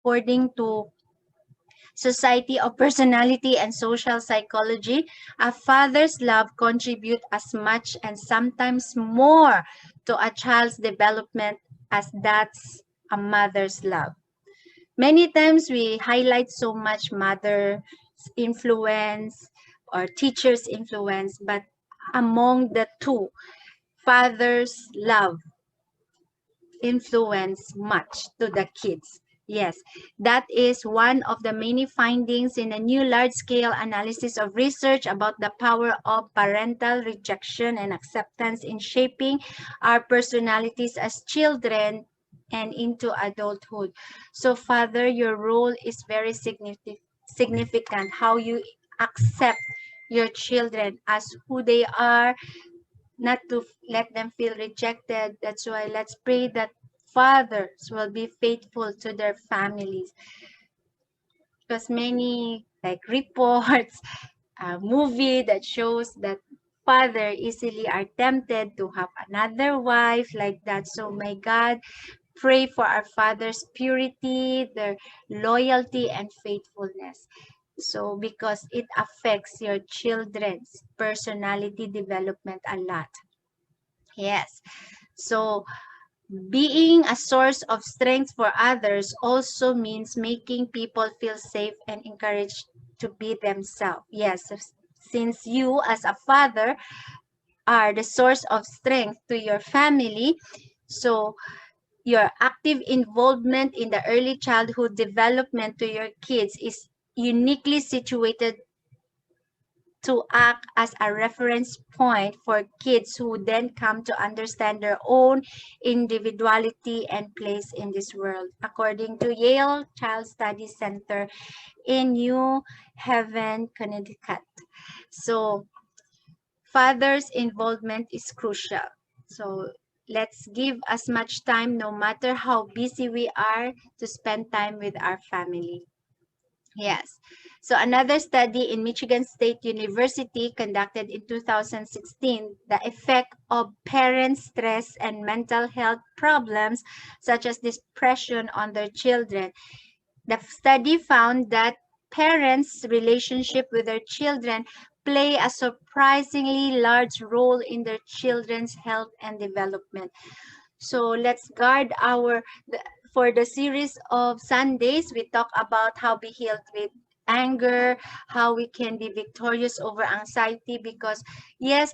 According to Society of Personality and Social Psychology, a father's love contributes as much and sometimes more to a child's development as that's a mother's love. Many times we highlight so much mother's influence or teacher's influence, but among the two, father's love influence much to the kids. Yes, that is one of the many findings in a new large-scale analysis of research about the power of parental rejection and acceptance in shaping our personalities as children and into adulthood. So, Father, your role is very significant. How you accept your children as who they are, not to let them feel rejected. That's why let's pray that fathers will be faithful to their families, because many like reports, a movie that shows that father easily are tempted to have another wife like that. So may God pray for our fathers' purity, their loyalty and faithfulness. So because it affects your children's personality development a lot. Yes. So being a source of strength for others also means making people feel safe and encouraged to be themselves. Yes, since you as a father are the source of strength to your family, so your active involvement in the early childhood development to your kids is uniquely situated to act as a reference point for kids who then come to understand their own individuality and place in this world, according to Yale Child Studies Center in New Haven, Connecticut. So, father's involvement is crucial. So, let's give as much time, no matter how busy we are, to spend time with our family. Yes. So another study in Michigan State University conducted in 2016, the effect of parent stress and mental health problems such as depression on their children. The study found that parents' relationship with their children play a surprisingly large role in their children's health and development. So let's guard for the series of Sundays, we talk about how be healed with anger, how we can be victorious over anxiety, because yes,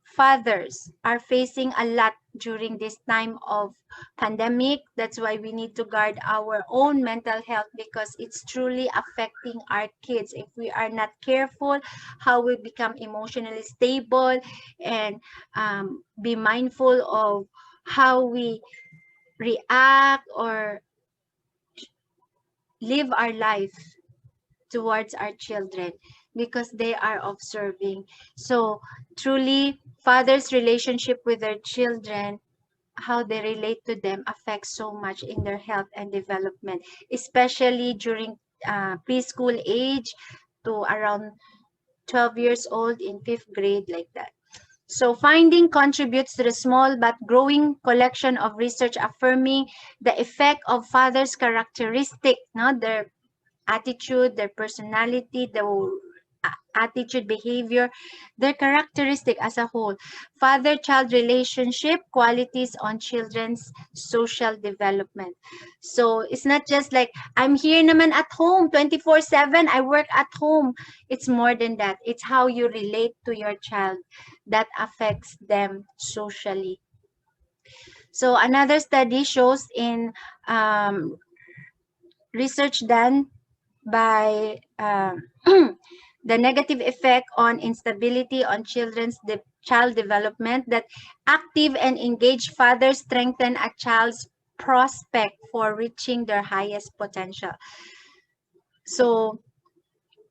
fathers are facing a lot during this time of pandemic. That's why we need to guard our own mental health, because it's truly affecting our kids if we are not careful. How we become emotionally stable and be mindful of how we react or live our life towards our children, because they are observing. So truly, father's relationship with their children, how they relate to them, affects so much in their health and development, especially during preschool age to around 12 years old in fifth grade, like that. So finding contributes to the small but growing collection of research affirming the effect of father's characteristic, no, their attitude, their personality, the attitude, behavior, their characteristic as a whole. Father-child relationship, qualities on children's social development. So it's not just like, I'm here naman at home 24/7, I work at home. It's more than that. It's how you relate to your child that affects them socially. So another study shows in research done by the negative effect on instability on child development, that active and engaged fathers strengthen a child's prospect for reaching their highest potential. So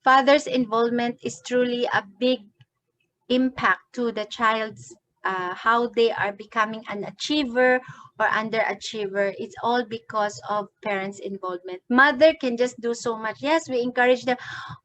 father's involvement is truly a big impact to the child's how they are becoming an achiever or underachiever. It's all because of parents' involvement. Mother can just do so much. Yes, we encourage them,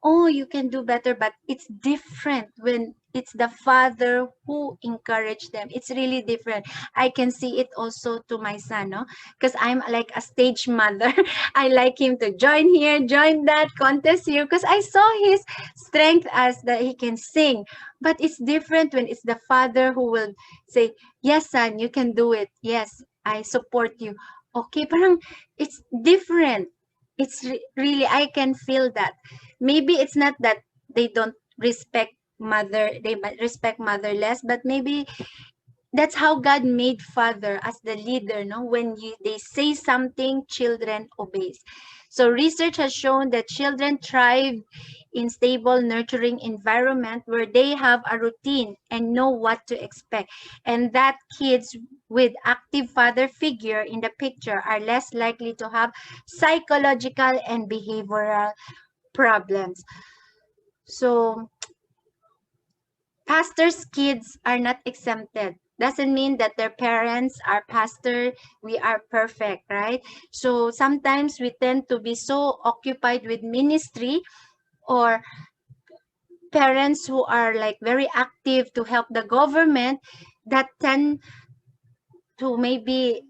oh, you can do better, but it's different when it's the father who encouraged them. It's really different. I can see it also to my son, no? Because I'm like a stage mother. I like him to join here, join that contest here, because I saw his strength as that he can sing. But it's different when it's the father who will say, yes, son, you can do it. Yes, I support you. Okay, parang it's different. It's really, I can feel that. Maybe it's not that they don't respect mother, they respect mother less, but maybe that's how God made father as the leader, no? When they say something, children obeys. So research has shown that children thrive in stable, nurturing environment where they have a routine and know what to expect. And that kids with active father figure in the picture are less likely to have psychological and behavioral problems. So pastors' kids are not exempted. Doesn't mean that their parents are pastor, we are perfect, right? So sometimes we tend to be so occupied with ministry, or parents who are like very active to help the government, that tend to maybe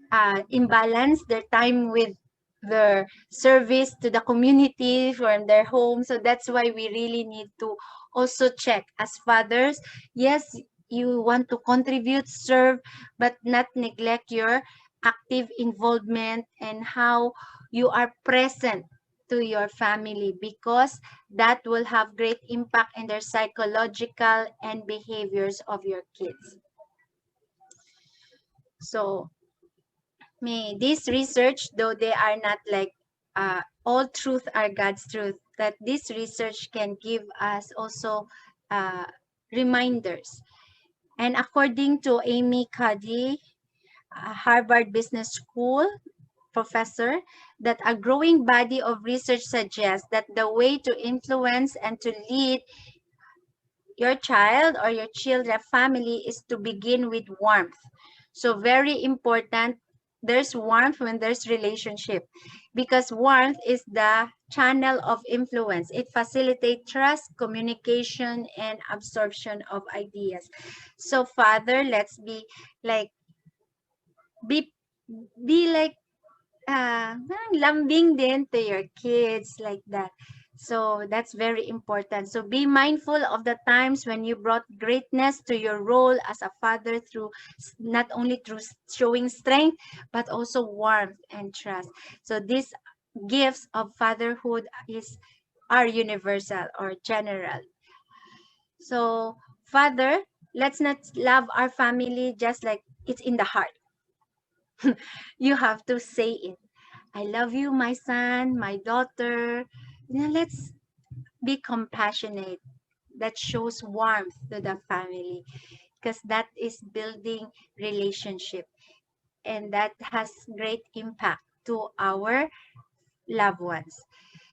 imbalance their time with their service to the community from their home. So that's why we really need to also check as fathers. Yes, you want to contribute, serve, but not neglect your active involvement and how you are present to your family, because that will have great impact in their psychological and behaviors of your kids. So this research, though they are not like all truth are God's truth, that this research can give us also uh, reminders. And according to Amy Cuddy, a Harvard Business School professor, that a growing body of research suggests that the way to influence and to lead your child or your children family is to begin with warmth. So very important, there's warmth when there's relationship, because warmth is the channel of influence. It facilitates trust, communication, and absorption of ideas. So father, let's be like be be like lambing din to your kids, like that. So that's very important. So be mindful of the times when you brought greatness to your role as a father, through not only through showing strength, but also warmth and trust. So these gifts of fatherhood are universal or general. So father, let's not love our family just like it's in the heart. You have to say it. I love you, my son, my daughter. Let's be compassionate. That shows warmth to the family, because that is building relationship, and that has great impact to our loved ones.